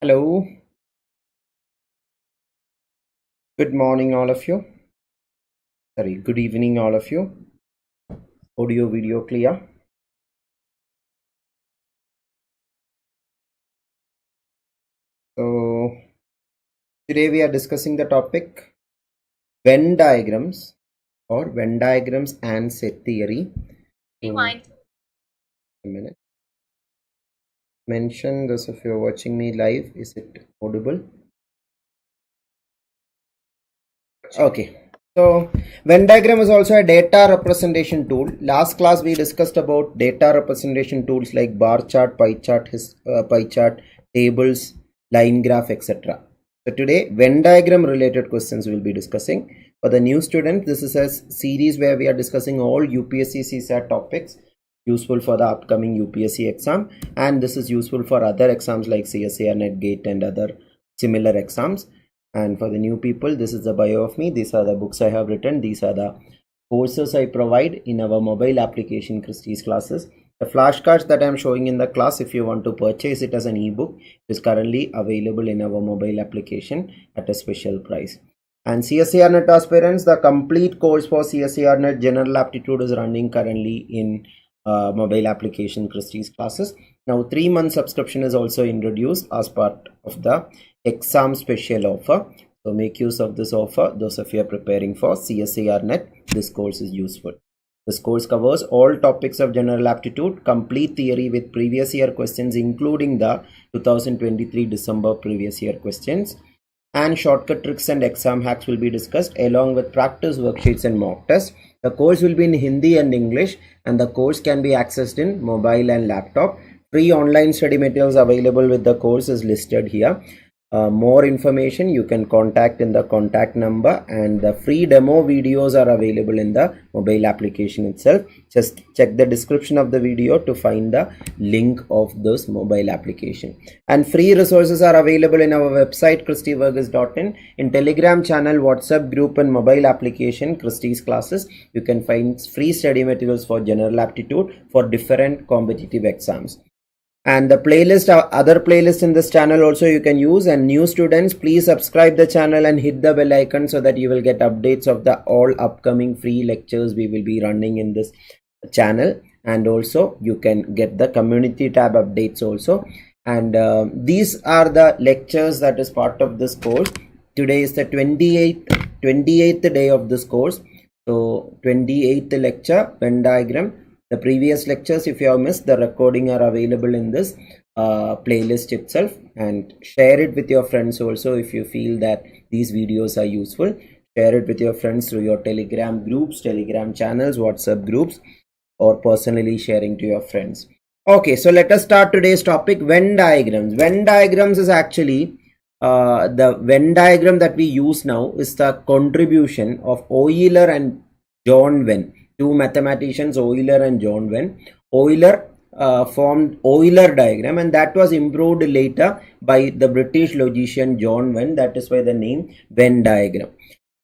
Hello, good morning, all of you. Sorry, good evening, all of you. Audio, video clear. So, today we are discussing the topic Venn diagrams or Venn diagrams and set theory. A minute. Mention those of you watching me live. Is it audible? Okay. So, Venn diagram is also a data representation tool. Last class we discussed about data representation tools like bar chart, pie chart, tables, line graph, etc. So today Venn diagram related questions we will be discussing. For the new student, this is a series where we are discussing all UPSC CSAT topics useful for the upcoming UPSC exam, and this is useful for other exams like CSIR NET, GATE and other similar exams. And for the new people, this is the bio of me. These are the books I have written. These are the courses I provide in our mobile application Christy's classes. The flashcards that I am showing in the class, if you want to purchase it as an ebook, is currently available in our mobile application at a special price. And CSIR NET aspirants, the complete course for CSIR NET General Aptitude is running currently in mobile application Christy's classes. Now 3-month subscription is also introduced as part of the exam special offer. So make use of this offer. Those of you are preparing for CSIR NET, this course is useful. This course covers all topics of general aptitude, complete theory with previous year questions including the 2023 December previous year questions, and shortcut tricks and exam hacks will be discussed along with practice worksheets and mock tests. The course will be in Hindi and English, and the course can be accessed in mobile and laptop. Free online study materials available with the course is listed here. More information you can contact in the contact number, and the free demo videos are available in the mobile application itself. Just check the description of the video to find the link of this mobile application. And free resources are available in our website christyvarghese.in, in Telegram channel, WhatsApp group and mobile application Christy's classes. You can find free study materials for general aptitude for different competitive exams. And the playlist, other playlists in this channel also you can use. And new students, please subscribe the channel and hit the bell icon so that you will get updates of the all upcoming free lectures we will be running in this channel. And also you can get the community tab updates also. And these are the lectures that is part of this course. Today is the 28th day of this course. So 28th lecture, Venn diagram. The previous lectures, if you have missed, the recording are available in this playlist itself, and share it with your friends also if you feel that these videos are useful. Share it with your friends through your Telegram groups, Telegram channels, WhatsApp groups, or personally sharing to your friends. Okay, so let us start today's topic, Venn diagrams. Venn diagrams is actually the Venn diagram that we use now is the contribution of Euler and John Venn. Two mathematicians, Euler and John Venn. Euler formed Euler diagram, and that was improved later by the British logician John Venn. That is why the name Venn diagram.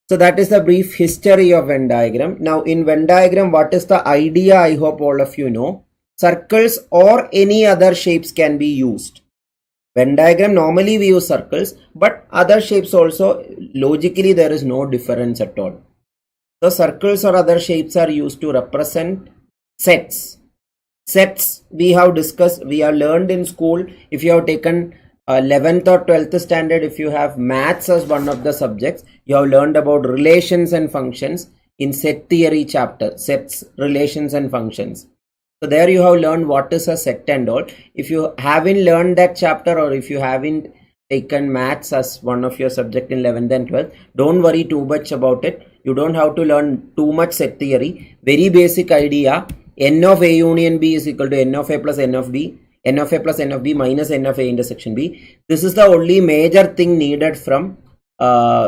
So that is the brief history of Venn diagram. Now in Venn diagram, what is the idea? I hope all of you know. Circles or any other shapes can be used. Venn diagram, normally we use circles, but other shapes also, logically there is no difference at all. So circles or other shapes are used to represent sets. Sets we have discussed, we have learned in school. If you have taken 11th or 12th standard, if you have maths as one of the subjects, you have learned about relations and functions in set theory chapter, sets, relations and functions. So there you have learned what is a set and all. If you haven't learned that chapter, or if you haven't taken maths as one of your subject in 11th and 12th, don't worry too much about it. You don't have to learn too much set theory. Very basic idea, n of a union b is equal to n of a plus n of b, n of a plus n of b minus n of a intersection b. This is the only major thing needed from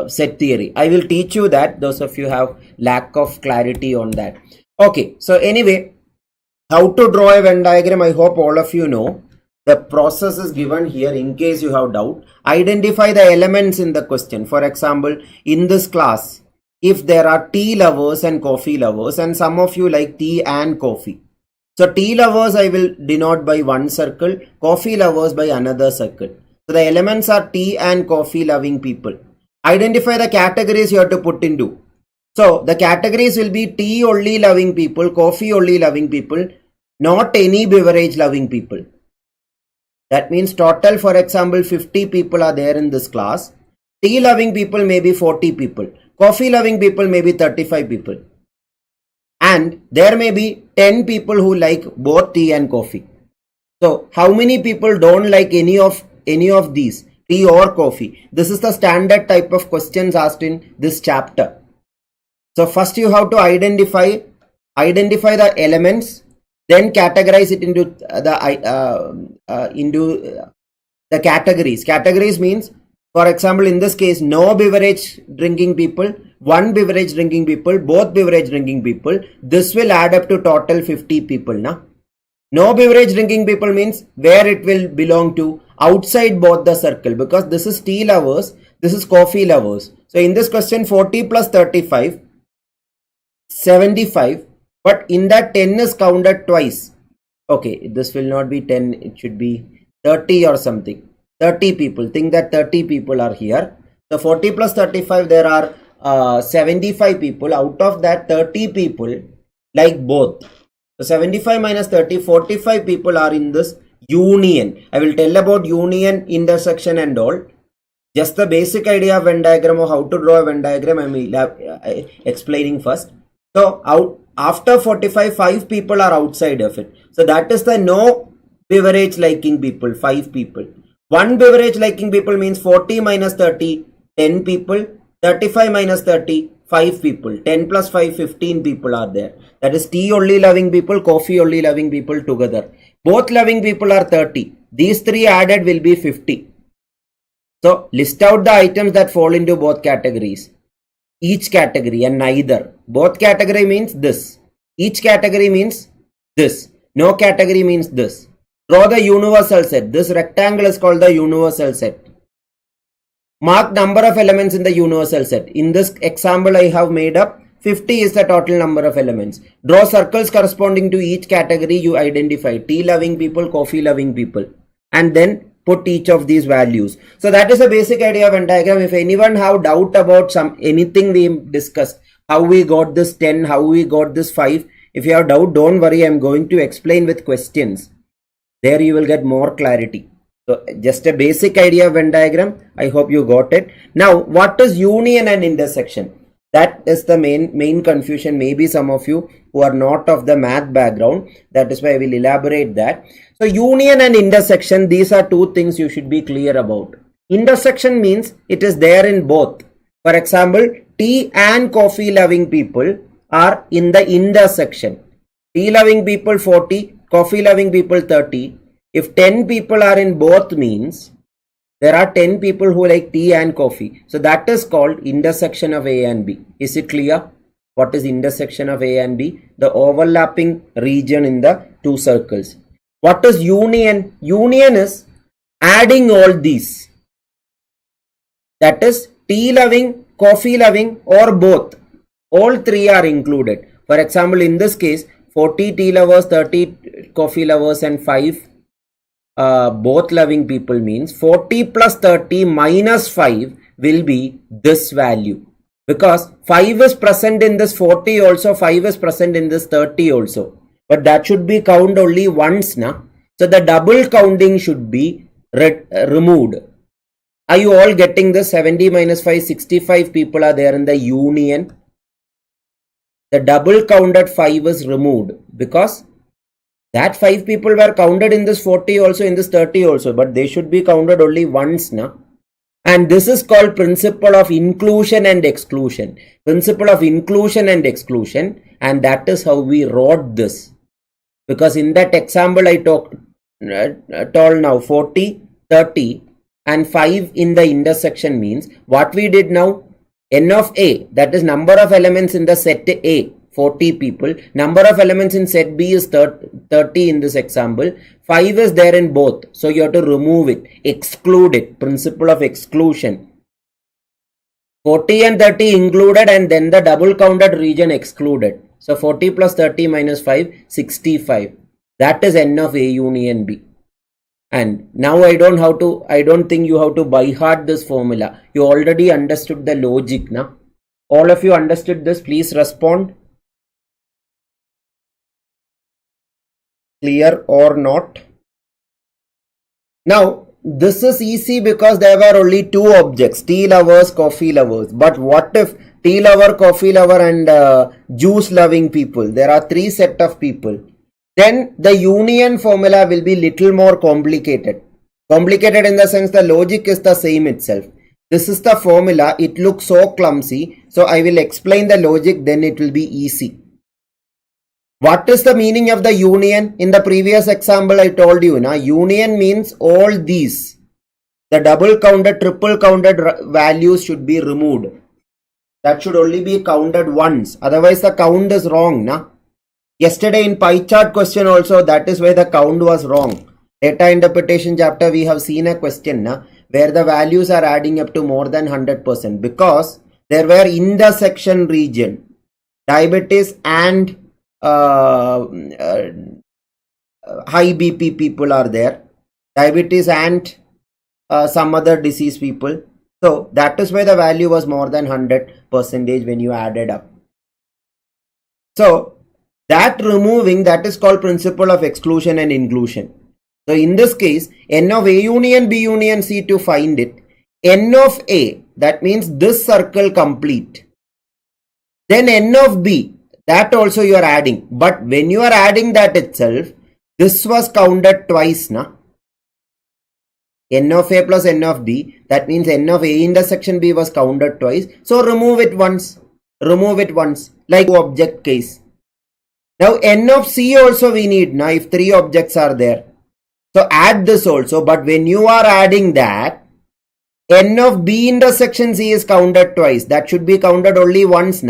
set theory. I will teach you that, those of you have lack of clarity on that. Okay, so anyway, how to draw a Venn diagram, I hope all of you know. The process is given here in case you have doubt. Identify the elements in the question. For example, in this class, if there are tea lovers and coffee lovers, and some of you like tea and coffee. So tea lovers I will denote by one circle, coffee lovers by another circle. So the elements are tea and coffee loving people. Identify the categories you have to put into. So the categories will be tea only loving people, coffee only loving people, not any beverage loving people. That means total, for example, 50 people are there in this class. Tea loving people may be 40 people. Coffee loving people may be 35 people. And there may be 10 people who like both tea and coffee. So how many people don't like any of these, tea or coffee? This is the standard type of questions asked in this chapter. So first you have to identify the elements, then categorize it into the categories. Categories means, for example, in this case, no beverage drinking people, one beverage drinking people, both beverage drinking people. This will add up to total 50 people. Na? No beverage drinking people means where it will belong to, outside both the circle, because this is tea lovers, this is coffee lovers. So in this question, 40 plus 35, 75, but in that 10 is counted twice. Okay, this will not be 10, it should be 30 or something. 30 people, think that 30 people are here. So 40 plus 35, there are 75 people. Out of that, 30 people like both. So 75 minus 30, 45 people are in this union. I will tell about union, intersection and all. Just the basic idea of Venn diagram or how to draw a Venn diagram I am explaining first. So after 45, 5 people are outside of it. So that is the no beverage liking people, 5 people. One beverage liking people means 40 minus 30, 10 people. 35 minus 30, 5 people. 10 plus 5, 15 people are there. That is tea only loving people, coffee only loving people together. Both loving people are 30. These three added will be 50. So list out the items that fall into both categories. Each category and neither. Both category means this. Each category means this. No category means this. Draw the universal set. This rectangle is called the universal set. Mark number of elements in the universal set. In this example I have made up 50 is the total number of elements. Draw circles corresponding to each category you identify. Tea loving people, coffee loving people. And then put each of these values. So that is the basic idea of Venn diagram. If anyone have doubt about anything we discussed, how we got this 10, how we got this 5. If you have doubt, don't worry. I am going to explain with questions. There you will get more clarity. So just a basic idea of Venn diagram. I hope you got it. Now, what is union and intersection? That is the main confusion. Maybe some of you who are not of the math background. That is why I will elaborate that. So union and intersection, these are two things you should be clear about. Intersection means it is there in both. For example, tea and coffee loving people are in the intersection. Tea loving people 40, coffee loving people 30. If 10 people are in both means there are 10 people who like tea and coffee. So that is called intersection of A and B. Is it clear? What is intersection of A and B? The overlapping region in the two circles. What is union? Union is adding all these. That is tea loving, coffee loving or both. All three are included. For example, in this case, 40 tea lovers, 30 coffee lovers and 5 both loving people means 40 plus 30 minus 5 will be this value. Because 5 is present in this 40 also, 5 is present in this 30 also. But that should be counted only once. Na? So the double counting should be removed. Are you all getting this? 70 minus 5, 65 people are there in the union. The double counted 5 is removed because that 5 people were counted in this 40 also, in this 30 also, but they should be counted only once. Na? And this is called principle of inclusion and exclusion. Principle of inclusion and exclusion, and that is how we wrote this. Because in that example I told now 40, 30 and 5 in the intersection means what we did now, n of A, that is number of elements in the set A, 40 people. Number of elements in set B is 30 in this example. 5 is there in both. So you have to remove it, exclude it. Principle of exclusion. 40 and 30 included and then the double counted region excluded. So 40 plus 30 minus 5, 65. That is n of A union B. And now I don't think you have to by heart this formula. You already understood the logic now. All of you understood this? Please respond. Clear or not? Now this is easy because there were only two objects, tea lovers, coffee lovers. But what if tea lover, coffee lover and juice loving people? There are three set of people. Then the union formula will be little more complicated. Complicated in the sense the logic is the same itself. This is the formula. It looks so clumsy. So I will explain the logic, then it will be easy. What is the meaning of the union? In the previous example I told you, union means all these. The double counted, triple counted values should be removed. That should only be counted once. Otherwise the count is wrong. Yesterday in pie chart question also, that is why the count was wrong. Data interpretation chapter we have seen a question where the values are adding up to more than 100% because there were intersection region. Diabetes and high BP people are there. Diabetes and some other disease people. So that is why the value was more than 100% when you added up. So that removing, that is called principle of exclusion and inclusion. So in this case, n of A union B union C, to find it, n of A, that means this circle complete. Then n of B, that also you are adding. But when you are adding that itself, this was counted twice. N of A plus n of B, that means n of A intersection B was counted twice. So remove it once. Remove it once. Like object case. Now n of C also we need now if three objects are there. So add this also, but when you are adding that, n of B intersection C is counted twice. That should be counted only once.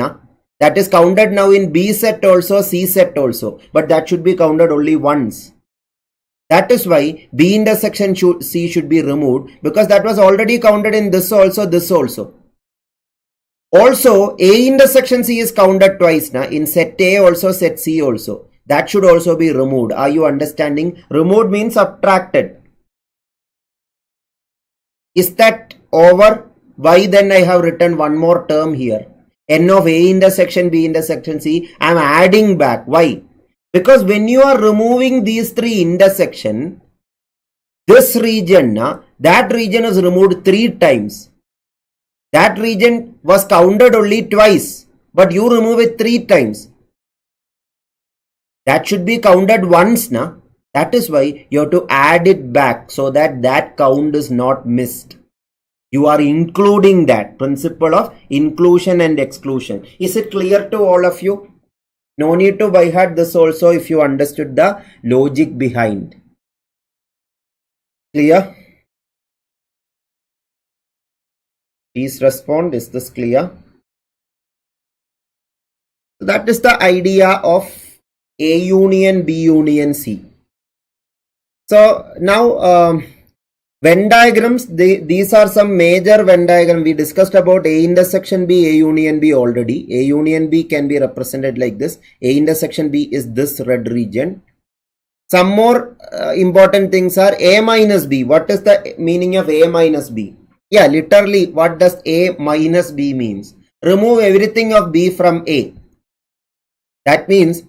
That is counted now in B set also, C set also, but that should be counted only once. That is why B intersection C should be removed because that was already counted in this also, this also. Also, A intersection C is counted twice in set A also, set C also. That should also be removed. Are you understanding? Removed means subtracted. Is that over? Why then I have written one more term here? N of A intersection B intersection C. I am adding back. Why? Because when you are removing these three intersection, this region, that region is removed 3 times. That region was counted only twice, but you remove it 3 times. That should be counted once. That is why you have to add it back so that that count is not missed. You are including that principle of inclusion and exclusion. Is it clear to all of you? No need to by heart this also if you understood the logic behind. Clear? Please respond. Is this clear? That is the idea of A union B union C. So now Venn diagrams, these are some major Venn diagram. We discussed about A intersection B, A union B already. A union B can be represented like this. A intersection B is this red region. Some more important things are A minus B. What is the meaning of A minus B? Yeah, literally what does A minus B means? Remove everything of B from A. That means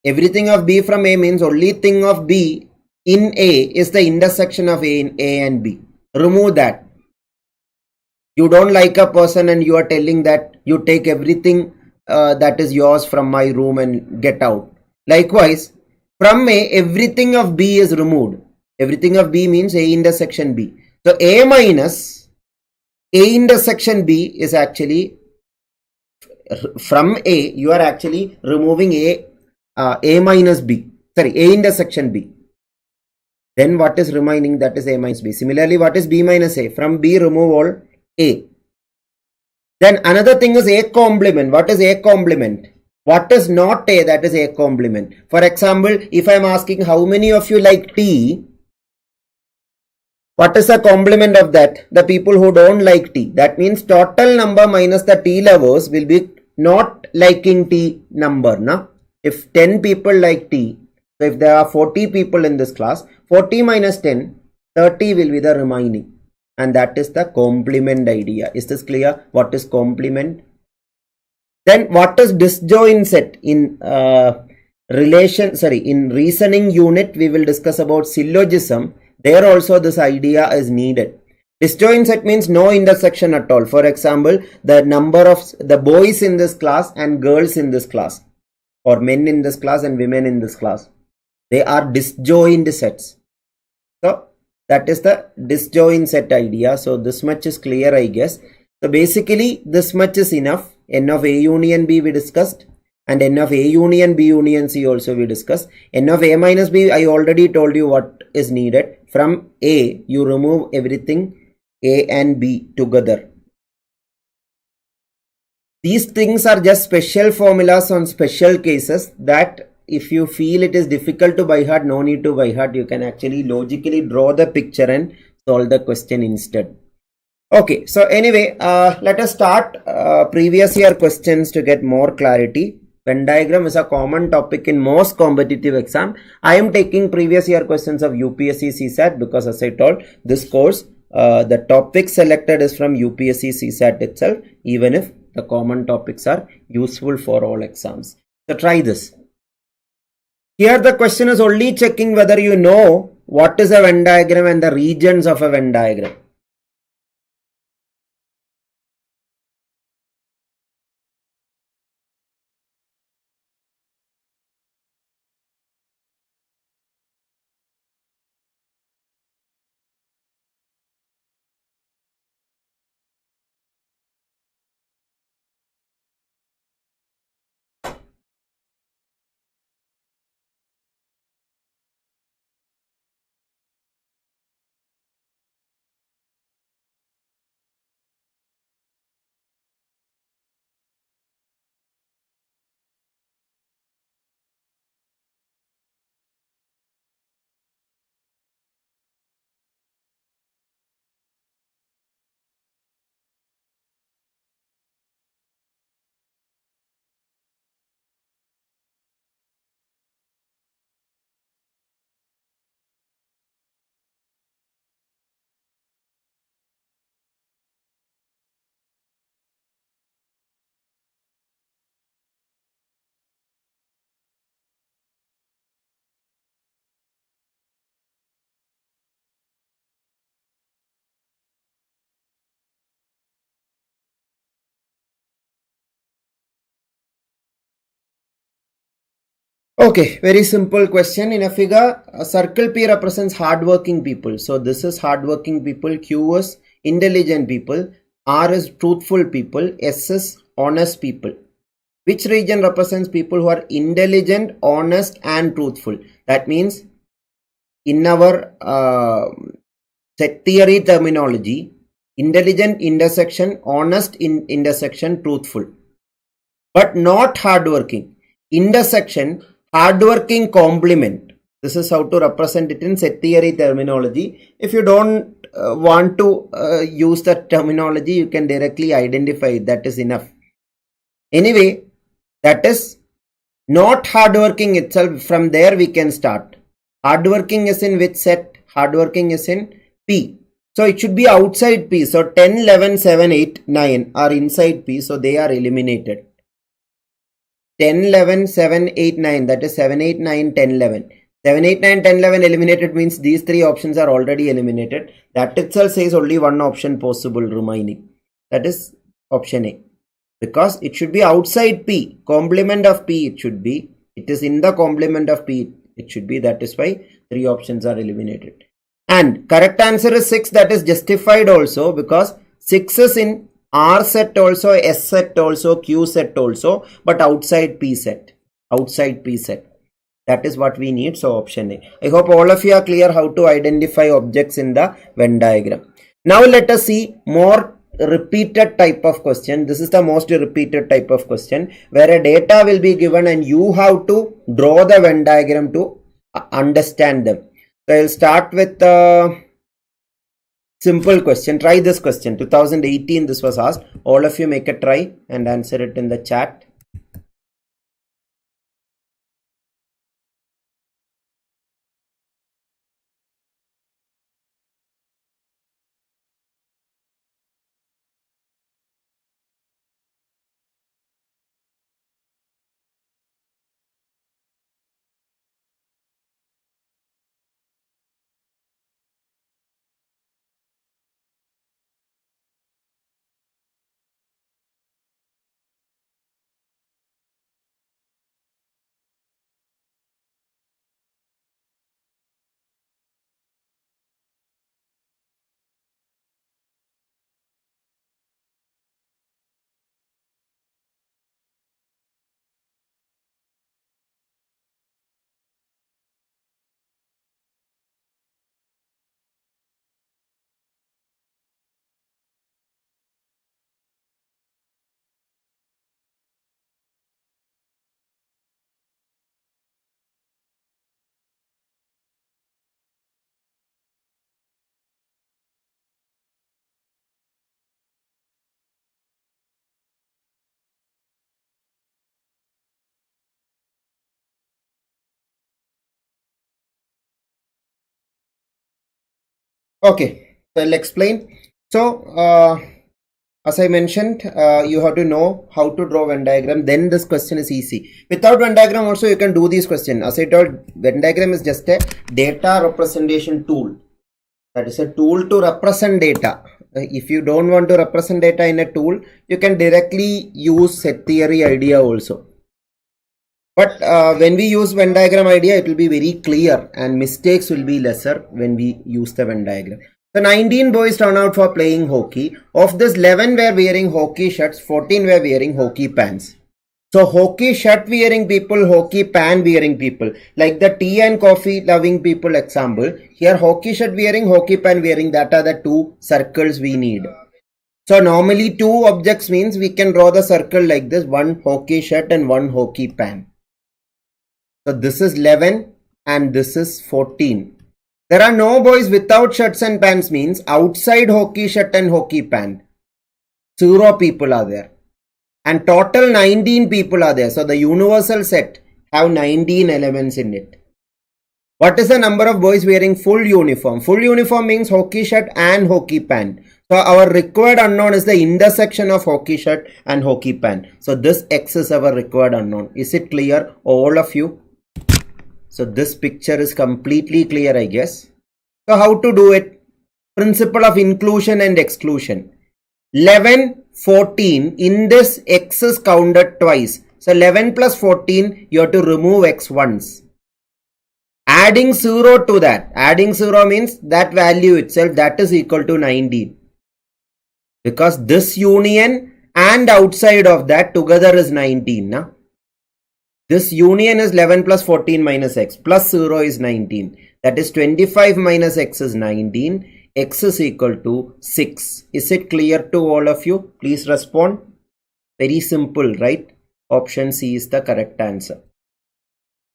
everything of B from A means only thing of B in A is the intersection of A in A and B. Remove that. You don't like a person and you are telling that you take everything that is yours from my room and get out. Likewise, from A, everything of B is removed. Everything of B means A intersection B. So A minus A intersection B is actually, from A, you are actually removing A minus B. Sorry, A intersection B. Then what is remaining? That is A minus B. Similarly, what is B minus A? From B, remove all A. Then another thing is A complement. What is A complement? What is not A? That is A complement. For example, if I am asking how many of you like tea, what is the complement of that? The people who don't like tea. That means total number minus the tea lovers will be not liking tea number. Na? If 10 people like tea, so if there are 40 people in this class, 40 minus 10, 30 will be the remaining, and that is the complement idea. Is this clear? What is complement? Then what is disjoint set? In in reasoning unit we will discuss about syllogism. There also this idea is needed. Disjoint set means no intersection at all. For example, the number of the boys in this class and girls in this class, or men in this class and women in this class, they are disjoint sets. So that is the disjoint set idea. So this much is clear, I guess. So basically this much is enough. N of A union B we discussed, and N of A union B union C also we discussed. N of A minus B, I already told you what is needed. From A you remove everything A and B together. These things are just special formulas on special cases that if you feel it is difficult to by heart, no need to by heart. You can actually logically draw the picture and solve the question instead. Okay, so anyway, let us start previous year questions to get more clarity. Venn diagram is a common topic in most competitive exam. I am taking previous year questions of UPSC CSAT because, as I told, this course, the topic selected is from UPSC CSAT itself, even if the common topics are useful for all exams. So try this. Here the question is only checking whether you know what is a Venn diagram and the regions of a Venn diagram. Okay, very simple question. In a figure, a circle P represents hardworking people. So this is hardworking people, Q is intelligent people, R is truthful people, S is honest people. Which region represents people who are intelligent, honest and truthful? That means in our set theory terminology, intelligent intersection, honest intersection, truthful. But not hardworking. Intersection, hardworking complement. This is how to represent it in set theory terminology. If you don't want to use that terminology, you can directly identify it. That is enough. Anyway, that is not hardworking itself. From there we can start. Hardworking is in which set? Hardworking is in P. So it should be outside P. So 10, 11, 7, 8, 9 are inside P. So they are eliminated. 10, 11, 7, 8, 9, that is 7, 8, 9, 10, 11. 7, 8, 9, 10, 11 eliminated means these three options are already eliminated. That itself says only one option possible remaining. That is option A. Because it should be outside P. Complement of P it should be. It is in the complement of P it should be. That is why three options are eliminated. And correct answer is 6. That is justified also because 6 is in R set also, S set also, Q set also, but outside P set. Outside P set. That is what we need. So option A. I hope all of you are clear how to identify objects in the Venn diagram. Now let us see more repeated type of question. This is the most repeated type of question where a data will be given and you have to draw the Venn diagram to understand them. So I will start with simple question. Try this question. 2018 this was asked. All of you make a try and answer it in the chat. Okay, so I'll explain. So, as I mentioned, you have to know how to draw Venn diagram. Then this question is easy. Without Venn diagram also you can do these questions. As I told, Venn diagram is just a data representation tool. That is a tool to represent data. If you don't want to represent data in a tool, you can directly use set theory idea also. But when we use Venn diagram idea, it will be very clear and mistakes will be lesser when we use the Venn diagram. So 19 boys turn out for playing hockey. Of this, 11 were wearing hockey shirts, 14 were wearing hockey pants. So hockey shirt wearing people, hockey pan wearing people. Like the tea and coffee loving people example. Here hockey shirt wearing, hockey pan wearing, that are the two circles we need. So normally two objects means we can draw the circle like this, one hockey shirt and one hockey pan. So this is 11 and this is 14. There are no boys without shirts and pants means outside hockey shirt and hockey pant. 0 people are there. And total 19 people are there. So the universal set have 19 elements in it. What is the number of boys wearing full uniform? Full uniform means hockey shirt and hockey pant. So our required unknown is the intersection of hockey shirt and hockey pant. So this X is our required unknown. Is it clear, all of you? So this picture is completely clear, I guess. So how to do it? Principle of inclusion and exclusion. 11, 14, in this X is counted twice. So 11 plus 14, you have to remove X once. Adding 0 to that. Adding 0 means that value itself, that is equal to 19. Because this union and outside of that together is 19. Na? This union is 11 plus 14 minus X. Plus 0 is 19. That is 25 minus X is 19. X is equal to 6. Is it clear to all of you? Please respond. Very simple, right? Option C is the correct answer.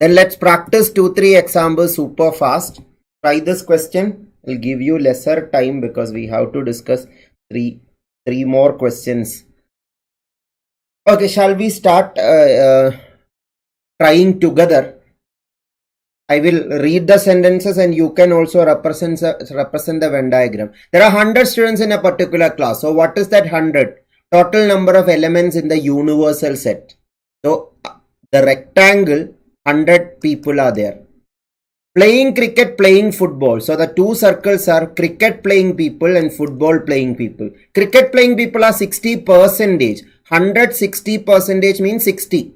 Then let's practice 2-3 examples super fast. Try this question. I'll give you lesser time because we have to discuss three more questions. Okay, shall we start trying together? I will read the sentences and you can also represent the Venn diagram. There are 100 students in a particular class. So what is that 100? Total number of elements in the universal set. So the rectangle, 100 people are there. Playing cricket, playing football. So the two circles are cricket playing people and football playing people. Cricket playing people are 60%. 100 60% means 60.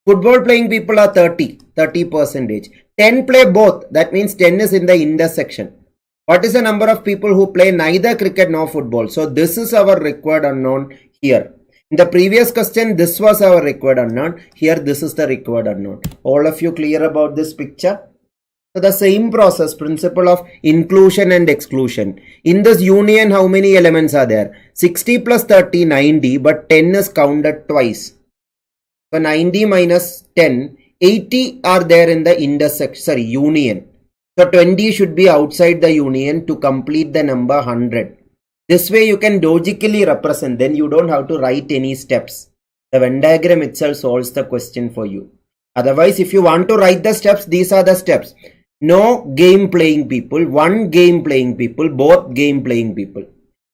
Football playing people are 30%. 10 play both. That means 10 is in the intersection. What is the number of people who play neither cricket nor football? So this is our required unknown here. In the previous question, this was our required unknown. Here, this is the required unknown. All of you clear about this picture? So the same process, principle of inclusion and exclusion. In this union, how many elements are there? 60 plus 30, 90, but 10 is counted twice. So 90 minus 10, 80 are there in the union. So 20 should be outside the union to complete the number 100. This way you can logically represent, then you don't have to write any steps. The Venn diagram itself solves the question for you. Otherwise, if you want to write the steps, these are the steps. No game playing people, one game playing people, both game playing people.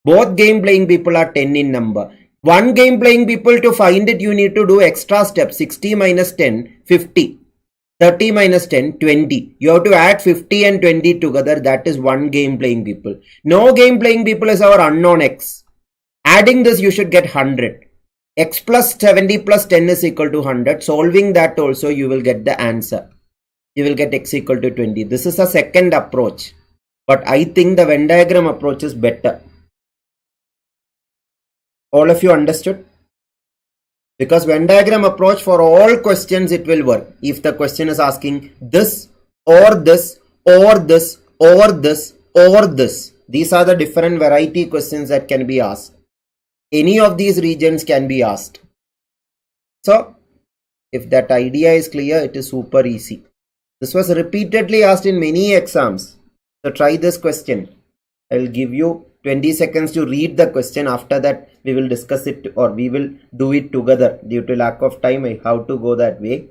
Both game playing people are 10 in number. One game playing people, to find it, you need to do extra steps. 60 minus 10, 50. 30 minus 10, 20. You have to add 50 and 20 together. That is one game playing people. No game playing people is our unknown X. Adding this, you should get 100. X plus 70 plus 10 is equal to 100. Solving that also, you will get the answer. You will get X equal to 20. This is a second approach. But I think the Venn diagram approach is better. All of you understood? Because Venn diagram approach, for all questions it will work. If the question is asking this or this or this or this or this. These are the different variety questions that can be asked. Any of these regions can be asked. So if that idea is clear, it is super easy. This was repeatedly asked in many exams. So try this question. I will give you 20 seconds to read the question. After that, we will discuss it or we will do it together. Due to lack of time, I have to go that way.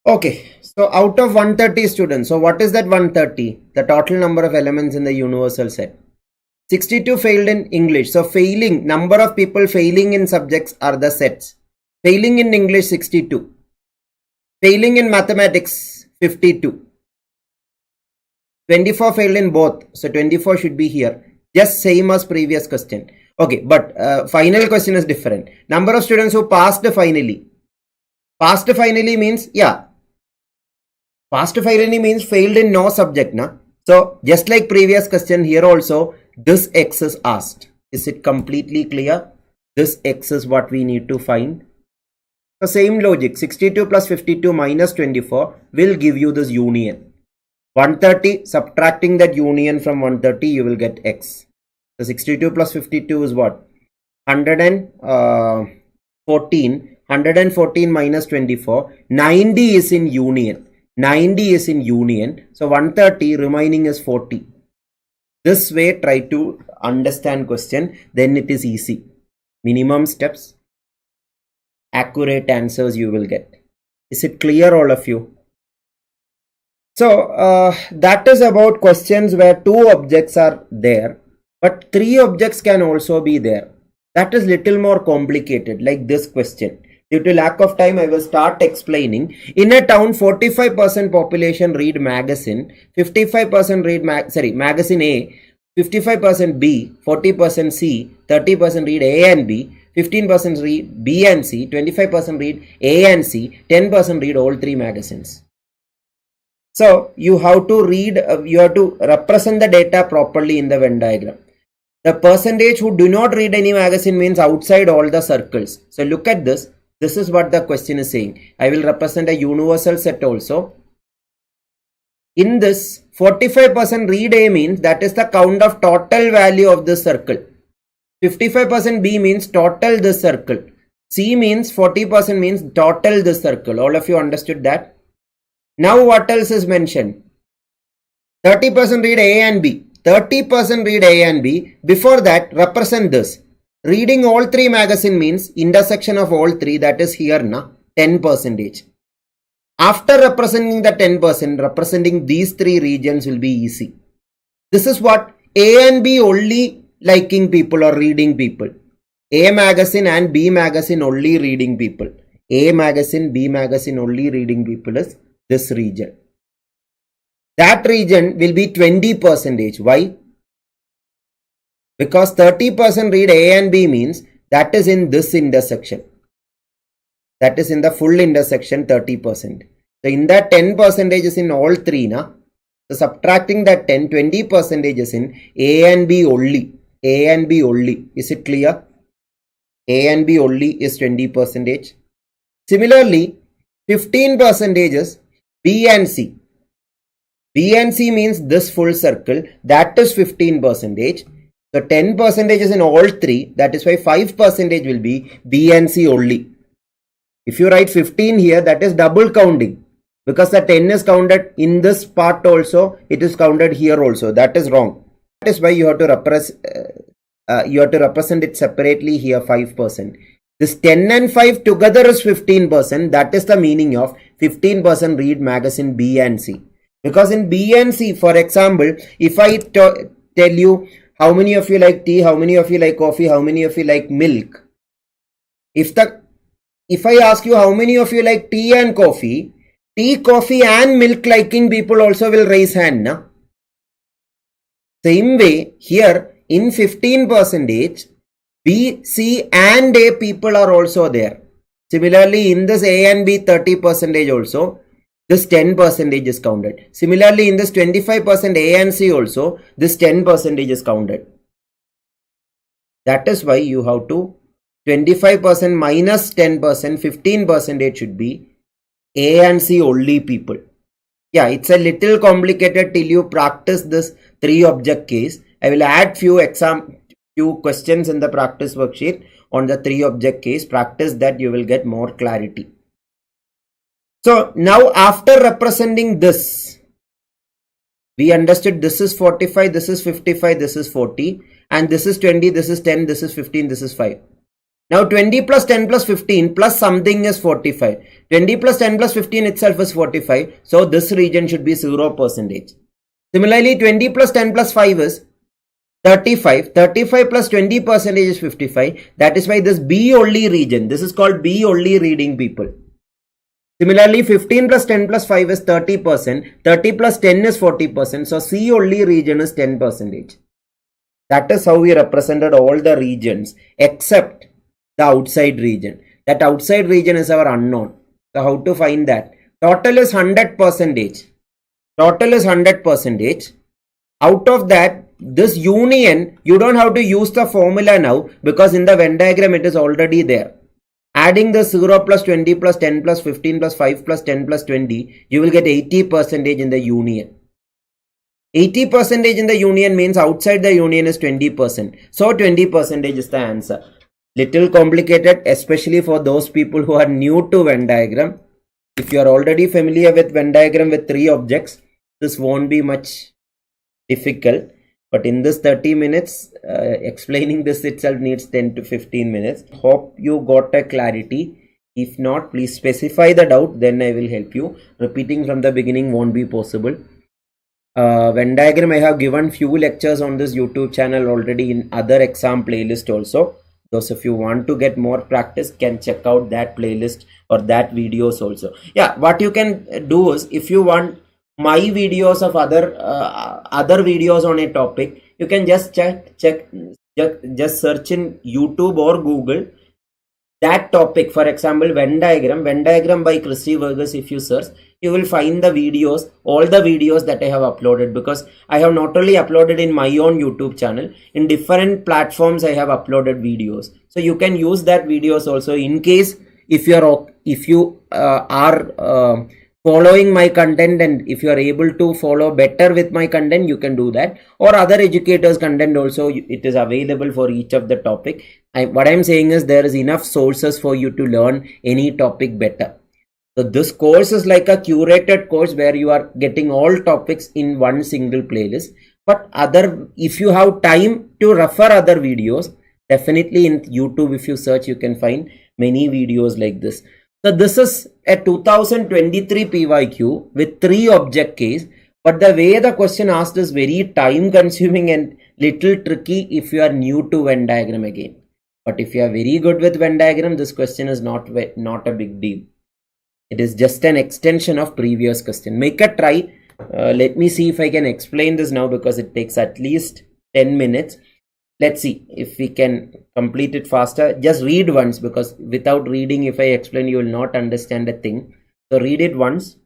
Okay, so out of 130 students, so what is that 130? The total number of elements in the universal set. 62 failed in English. So failing, number of people failing in subjects are the sets. Failing in English 62. Failing in mathematics 52. 24 failed in both. So 24 should be here. Just same as previous question. Okay, but final question is different. Number of students who passed finally. Passed finally means, yeah. Passed finally means failed in no subject. Na? So just like previous question here also, this X is asked. Is it completely clear? This X is what we need to find. The same logic, 62 plus 52 minus 24 will give you this union. 130, subtracting that union from 130, you will get X. So 62 plus 52 is what? 114. 114 minus 24. 90 is in union. 90 is in union. So 130 remaining is 40. This way try to understand question. Then it is easy. Minimum steps. Accurate answers you will get. Is it clear all of you? So that is about questions where two objects are there. But three objects can also be there. That is little more complicated, like this question. Due to lack of time, I will start explaining. In a town, 45% population read magazine, 55% read magazine A, 55% B, 40% C, 30% read A and B, 15% read B and C, 25% read A and C, 10% read all three magazines. So you have to read, you have to represent the data properly in the Venn diagram. The percentage who do not read any magazine means outside all the circles. So look at this. This is what the question is saying. I will represent a universal set also. In this, 45% read A means that is the count of total value of this circle. 55% B means total this circle. C means 40% means total this circle. All of you understood that? Now what else is mentioned? 30% read A and B. 30% read A and B. Before that, represent this. Reading all three magazine means intersection of all three, that is here na 10%. After representing the 10%, representing these three regions will be easy. This is what A and B only liking people or reading people. A magazine and B magazine only reading people. A magazine, B magazine only reading people is this region. That region will be 20%. Why? Because 30% read A and B means that is in this intersection. That is in the full intersection 30%. So in that 10% is in all three. Na? So subtracting that 10, 20% is in A and B only. A and B only. Is it clear? A and B only is 20%. Similarly, 15% is B and C. B and C means this full circle, that is 15%. So 10% is in all three, that is why 5% will be B and C only. If you write 15 here, that is double counting. Because the 10 is counted in this part also, it is counted here also. That is wrong. That is why you have to represent it separately here 5%. This 10 and 5 together is 15%. That is the meaning of 15% read magazine B and C. Because in B and C, for example, if I tell you how many of you like tea, how many of you like coffee, how many of you like milk. If I ask you how many of you like tea and coffee, tea, coffee and milk liking people also will raise hand. Na? Same way here in 15%, B, C and A people are also there. Similarly in this A and B 30% also. This 10% is counted. Similarly, in this 25% A and C also, this 10% is counted. That is why you have to 25% minus 10%, 15% should be A and C only people. Yeah, it's a little complicated till you practice this 3 object case. I will add few questions in the practice worksheet on the 3 object case. Practice that, you will get more clarity. So now after representing this, we understood this is 45, this is 55, this is 40, and this is 20, this is 10, this is 15, this is 5. Now 20 plus 10 plus 15 plus something is 45. 20 plus 10 plus 15 itself is 45. So this region should be 0%. Similarly, 20 plus 10 plus 5 is 35. 35 plus 20% is 55. That is why this B only region, this is called B only reading people. Similarly, 15 plus 10 plus 5 is 30%. 30 plus 10 is 40%. So C only region is 10%. That is how we represented all the regions except the outside region. That outside region is our unknown. So how to find that? Total is 100%. Total is 100%. Out of that, this union, you don't have to use the formula now because in the Venn diagram it is already there. Adding the 0 plus 20 plus 10 plus 15 plus 5 plus 10 plus 20, you will get 80% in the union. 80% in the union means outside the union is 20%. So 20% is the answer. Little complicated, especially for those people who are new to Venn diagram. If you are already familiar with Venn diagram with 3 objects, this won't be much difficult. But in this 30 minutes, explaining this itself needs 10 to 15 minutes. Hope you got a clarity. If not, please specify the doubt, then I will help you. Repeating from the beginning won't be possible. Venn diagram, I have given few lectures on this YouTube channel already in other exam playlist also. Those if you want to get more practice can check out that playlist or that videos also. Yeah, what you can do is if you want my videos of other videos on a topic, you can just just search in YouTube or Google that topic. For example, Venn diagram by Christy Varghese. If you search, you will find the videos, all the videos that I have uploaded, because I have not only uploaded in my own YouTube channel, in different platforms I have uploaded videos. So you can use that videos also in case if you are following my content, and if you are able to follow better with my content, you can do that, or other educators content also. It is available for each of the topic. What I'm saying is there is enough sources for you to learn any topic better. So this course is like a curated course where you are getting all topics in one single playlist. But if you have time to refer other videos, definitely in YouTube, if you search, you can find many videos like this. So this is a 2023 PYQ with 3 object case, but the way the question asked is very time consuming and little tricky if you are new to Venn diagram again. But if you are very good with Venn diagram, this question is not a big deal. It is just an extension of previous question. Make a try. Let me see if I can explain this now because it takes at least 10 minutes. Let's see if we can complete it faster. Just read once, because without reading, if I explain, you will not understand a thing. So read it once.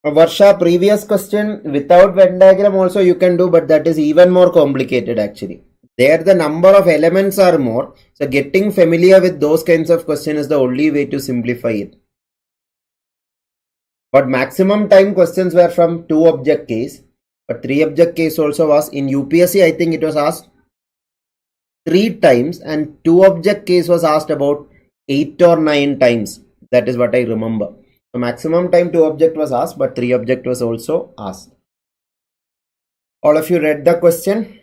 Varsha, previous question without Venn diagram also you can do, but that is even more complicated actually. There the number of elements are more, so getting familiar with those kinds of questions is the only way to simplify it. But maximum time questions were from 2 object case, but 3 object case also was in UPSC. I think it was asked 3 times, and 2 object case was asked about 8 or 9 times. That is what I remember. So maximum time 2 object was asked, but 3 object was also asked. All of you read the question?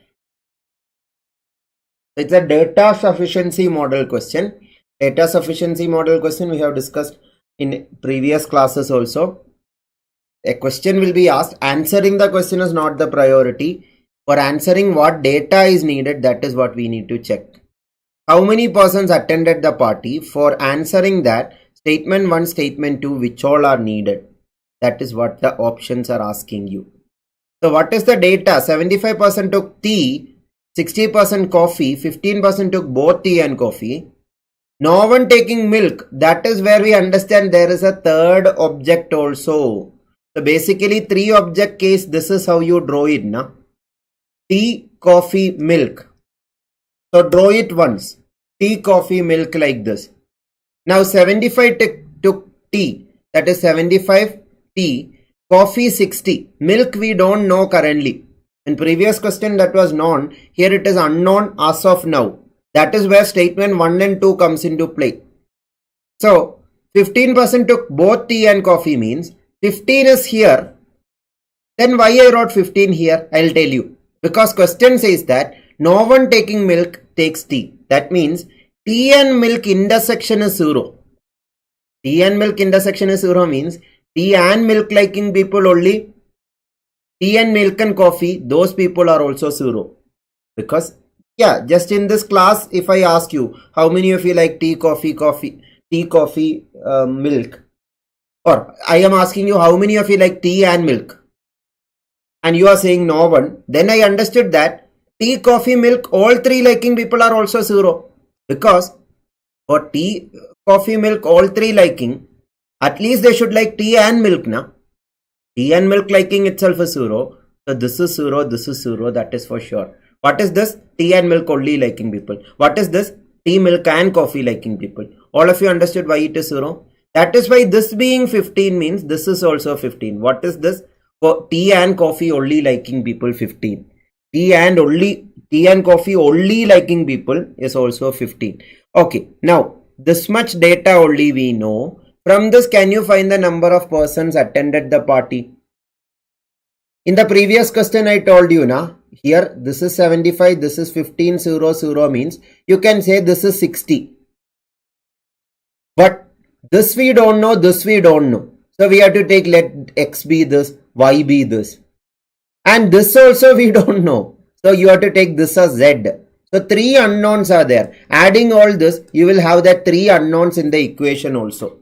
It's a data sufficiency model question. Data sufficiency model question we have discussed in previous classes also. A question will be asked. Answering the question is not the priority. For answering what data is needed, that is what we need to check. How many persons attended the party? For answering that, statement 1, statement 2, which all are needed? That is what the options are asking you. So what is the data? 75% took tea, 60% coffee, 15% took both tea and coffee. No one taking milk. That is where we understand there is a third object also. So basically 3 object case, this is how you draw it, na? Tea, coffee, milk. So draw it once. Tea, coffee, milk like this. Now 75 took tea. That is 75 tea. Coffee 60. Milk we don't know currently. In previous question that was known. Here it is unknown as of now. That is where statement 1 and 2 comes into play. So 15% took both tea and coffee means 15 is here. Then why I wrote 15 here? I'll tell you. Because question says that no one taking milk takes tea. That means tea and milk intersection is 0. Tea and milk intersection is 0 means tea and milk liking people only. Tea and milk and coffee, those people are also 0. Because yeah, just in this class, if I ask you how many of you like tea, coffee, milk, or I am asking you how many of you like tea and milk, and you are saying no one, then I understood that tea, coffee, milk, all three liking people are also 0. Because for tea, coffee, milk, all three liking, at least they should like tea and milk, na? Tea and milk liking itself is 0. So this is 0, this is 0, that is for sure. What is this? Tea and milk only liking people. What is this? Tea, milk and coffee liking people. All of you understood why it is 0? That is why this being 15 means this is also 15. What is this? Tea and coffee only liking people 15. Tea and coffee only liking people is also 15. Okay, now this much data only we know. From this, can you find the number of persons attended the party? In the previous question I told you, na, here this is 75, this is 15, 0, 0 means you can say this is 60. But this we don't know, this we don't know. So we have to take let x be this, y be this. And this also we don't know. So you have to take this as z. So 3 unknowns are there. Adding all this, you will have that 3 unknowns in the equation also.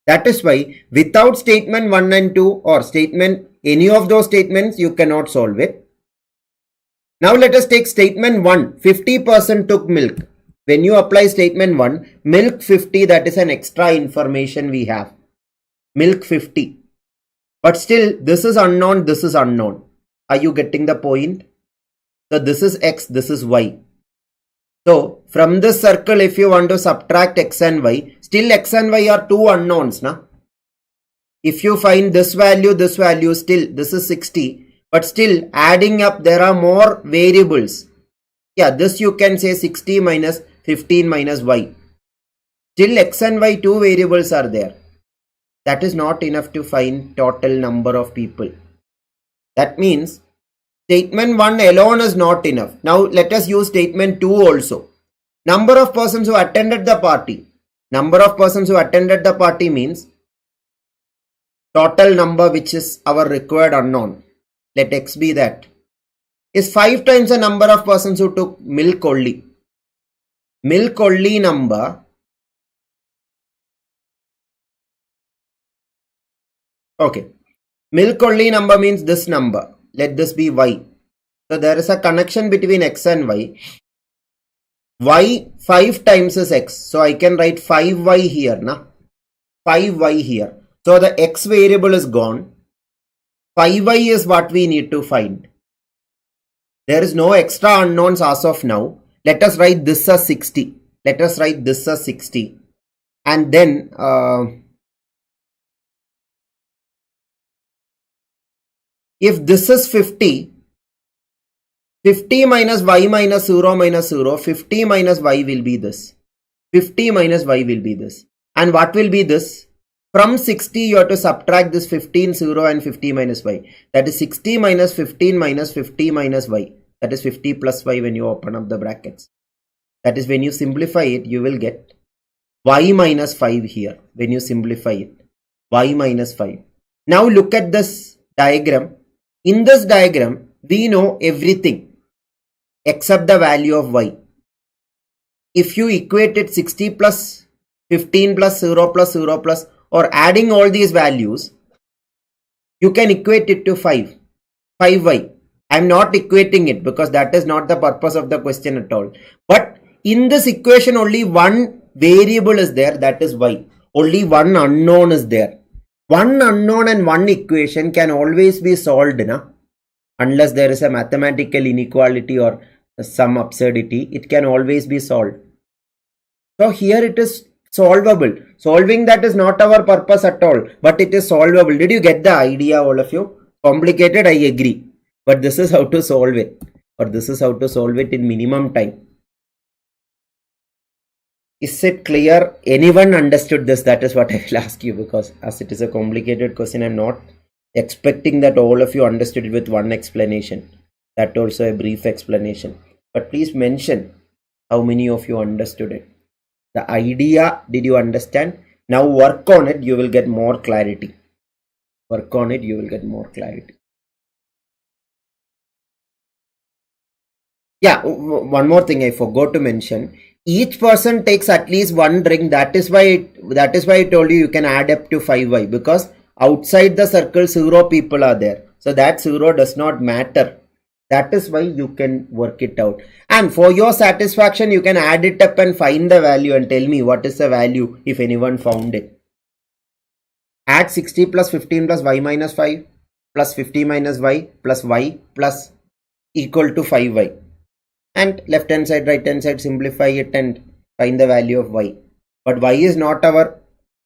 That is why without statement 1 and 2 or statement any of those statements, you cannot solve it. Now let us take statement 1. 50% took milk. When you apply statement 1, milk 50, that is an extra information we have. Milk 50. But still, this is unknown, this is unknown. Are you getting the point? So this is x, this is y. So from this circle, if you want to subtract x and y, still x and y are 2 unknowns, na? If you find this value, still this is 60. But still adding up, there are more variables. Yeah, this you can say 60 minus 15 minus y. Still x and y 2 variables are there. That is not enough to find total number of people. That means statement 1 alone is not enough. Now let us use statement 2 also. Number of persons who attended the party. Number of persons who attended the party means total number which is our required unknown. Let x be that. Is 5 times the number of persons who took milk only. Milk only number. Okay. Milk only number means this number. Let this be y. So there is a connection between x and y. Y 5 times is x. So I can write 5y here. Na? 5y here. So the x variable is gone. 5y is what we need to find. There is no extra unknowns as of now. Let us write this as 60. Let us write this as 60. And then if this is 50, 50 minus y minus 0, 50 minus y will be this. 50 minus y will be this. And what will be this? From 60, you have to subtract this 15, 0 and 50 minus y. That is 60 minus 15 minus 50 minus y. That is 50 plus y when you open up the brackets. That is when you simplify it, you will get y minus 5 here. When you simplify it, y minus 5. Now look at this diagram. In this diagram, we know everything except the value of y. If you equate it 60 plus 15 plus 0 plus 0 plus or adding all these values, you can equate it to 5y. I am not equating it because that is not the purpose of the question at all. But in this equation only one variable is there, that is y. Only one unknown is there. One unknown and one equation can always be solved, na? Unless there is a mathematical inequality or some absurdity, it can always be solved. So here it is solvable. Solving that is not our purpose at all, but it is solvable. Did you get the idea, all of you? Complicated, I agree. But this is how to solve it, or this is how to solve it in minimum time. Is it clear? Anyone understood this? That is what I will ask you, because as it is a complicated question, I'm not expecting that all of you understood it with one explanation. That also a brief explanation. But please mention how many of you understood it. The idea, did you understand? Now work on it, you will get more clarity. Work on it, you will get more clarity. Yeah, one more thing I forgot to mention. Each person takes at least one drink. That is why I told you can add up to 5y, because outside the circle 0 people are there. So that 0 does not matter. That is why you can work it out. And for your satisfaction, you can add it up and find the value and tell me what is the value if anyone found it. Add 60 plus 15 plus y minus 5 plus 50 minus y plus equal to 5y. And left hand side, right hand side, simplify it and find the value of y. But y is not our,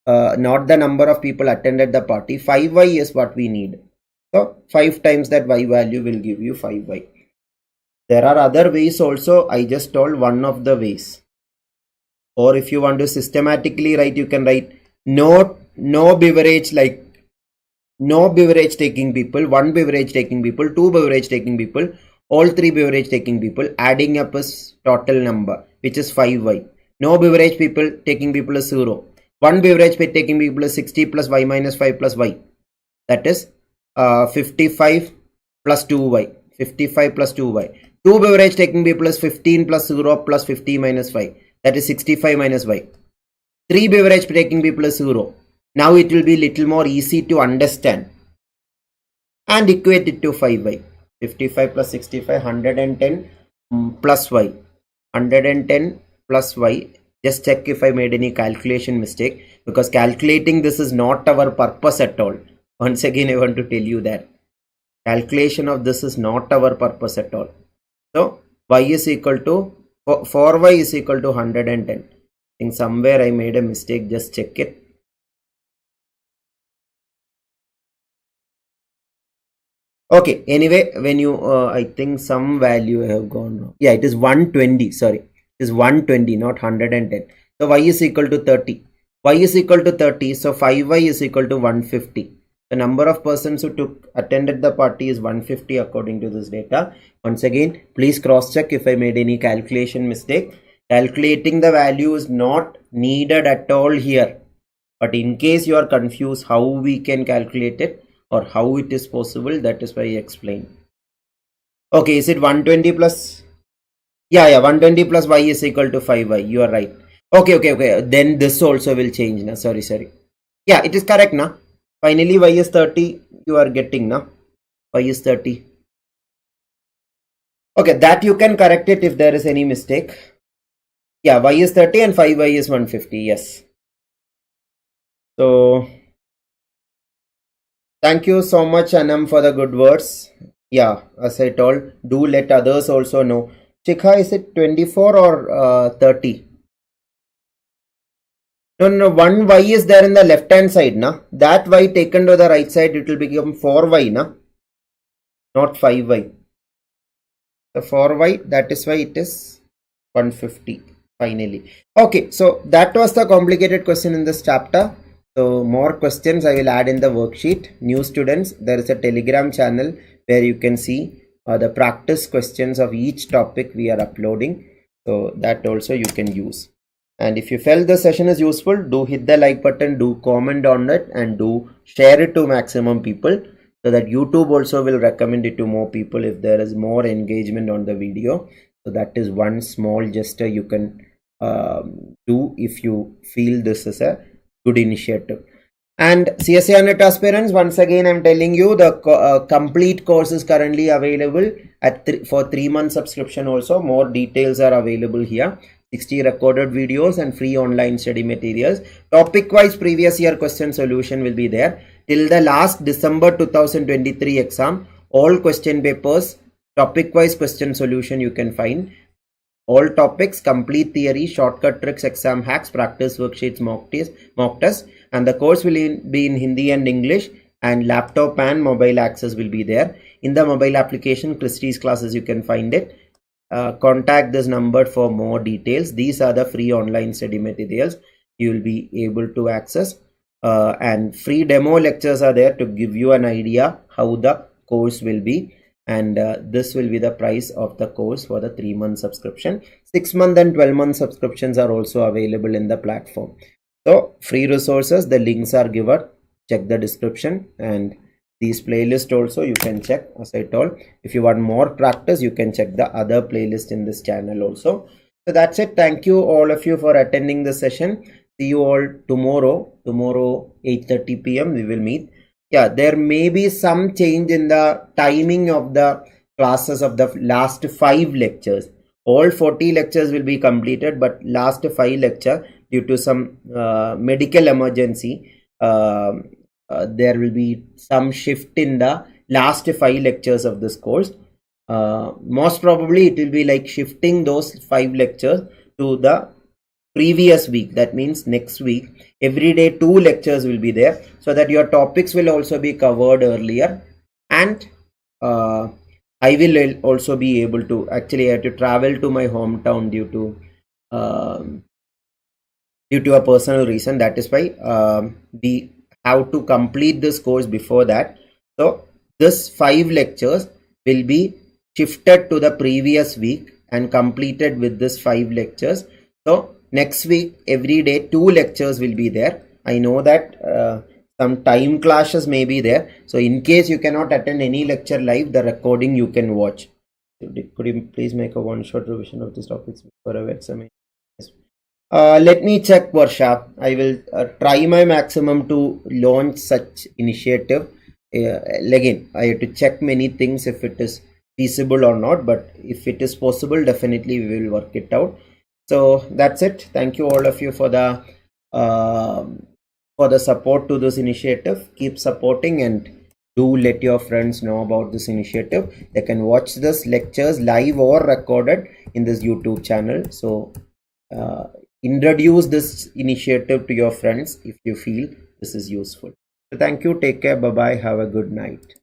not the number of people attended the party. 5y is what we need. So 5 times that y value will give you 5y. There are other ways also. I just told one of the ways. Or if you want to systematically write, you can write no beverage, like no beverage taking people, 1 beverage taking people, 2 beverage taking people, all 3 beverage taking people, adding up is total number, which is 5y. No beverage people taking people is 0. 1 beverage taking people is 60 plus y minus 5 plus y. That is 55 plus 2y. 55 plus 2y. 2 beverage taking people is 15 plus 0 plus 50 minus 5. That is 65 minus y. 3 beverage taking people is 0. Now it will be little more easy to understand. And equate it to 5y. 55 plus 65, 110 plus y. 110 plus y. Just check if I made any calculation mistake, because calculating this is not our purpose at all. Once again, I want to tell you that calculation of this is not our purpose at all. So y is equal to 4y is equal to 110. I think somewhere I made a mistake. Just check it. Okay, anyway, when you I think some value I have gone wrong. Yeah, it is 120. Sorry, it is 120, not 110. So y is equal to 30. Y is equal to 30. So 5y is equal to 150. The number of persons who attended the party is 150 according to this data. Once again, please cross check if I made any calculation mistake. Calculating the value is not needed at all here. But in case you are confused how we can calculate it or how it is possible, that is why I explained. Okay, is it 120 plus? Yeah, 120 plus y is equal to 5y. You are right. Okay. Then this also will change now. Sorry. Yeah, it is correct now. Finally, y is 30. You are getting now. Y is 30. Okay, that you can correct it if there is any mistake. Yeah, y is 30 and 5y is 150. Yes. So, thank you so much, Anam, for the good words. Yeah, as I told, do let others also know. Chikha, is it 24 or 30? No, 1y is there in the left hand side, na? That y taken to the right side, it will become 4y, na? Not 5y. The 4y, that is why it is 150, finally. Okay, so that was the complicated question in this chapter. So more questions I will add in the worksheet. New students, there is a Telegram channel where you can see the practice questions of each topic we are uploading. So that also you can use. And if you felt the session is useful, do hit the like button, do comment on it, and do share it to maximum people, so that YouTube also will recommend it to more people if there is more engagement on the video. So that is one small gesture you can do if you feel this is a good initiative. And CSIR NET aspirants, once again I'm telling you, the complete course is currently available at for 3-month subscription also. More details are available here. 60 recorded videos and free online study materials. Topic wise previous year question solution will be there. Till the last December 2023 exam, all question papers, topic wise question solution you can find. All topics, complete theory, shortcut tricks, exam hacks, practice worksheets, mock test, and the course will be in Hindi and English, and laptop and mobile access will be there. In the mobile application, Christy's classes, you can find it. contact this number for more details. These are the free online study materials you will be able to access, and free demo lectures are there to give you an idea how the course will be, and this will be the price of the course for the 3-month subscription. 6-month and 12-month subscriptions are also available in the platform. So free resources, the links are given, check the description, and these playlists also you can check. As I told, if you want more practice, you can check the other playlist in this channel also. So that's it. Thank you all of you for attending the session. See you all tomorrow 8:30 p.m. we will meet. Yeah, there may be some change in the timing of the classes of the last 5 lectures. All 40 lectures will be completed, but last 5 lecture, due to some medical emergency, there will be some shift in the last 5 lectures of this course. Most probably it will be like shifting those 5 lectures to the previous week. That means next week every day 2 lectures will be there, so that your topics will also be covered earlier. And I will also be able to, actually I have to travel to my hometown due to a personal reason. That is why we have to complete this course before that. So this 5 lectures will be shifted to the previous week and completed with this 5 lectures. So next week every day 2 lectures will be there. I know that some time clashes may be there, so in case you cannot attend any lecture live, the recording you can watch. Could you please make a one-shot revision of these topics before our exam? Let me check, Varsha. I will try my maximum to launch such initiative. Again, I have to check many things if it is feasible or not, but if it is possible, definitely we will work it out. So that's it. Thank you all of you for the support to this initiative. Keep supporting, and do let your friends know about this initiative. They can watch this lectures live or recorded in this YouTube channel. So introduce this initiative to your friends if you feel this is useful. So thank you. Take care. Bye bye. Have a good night.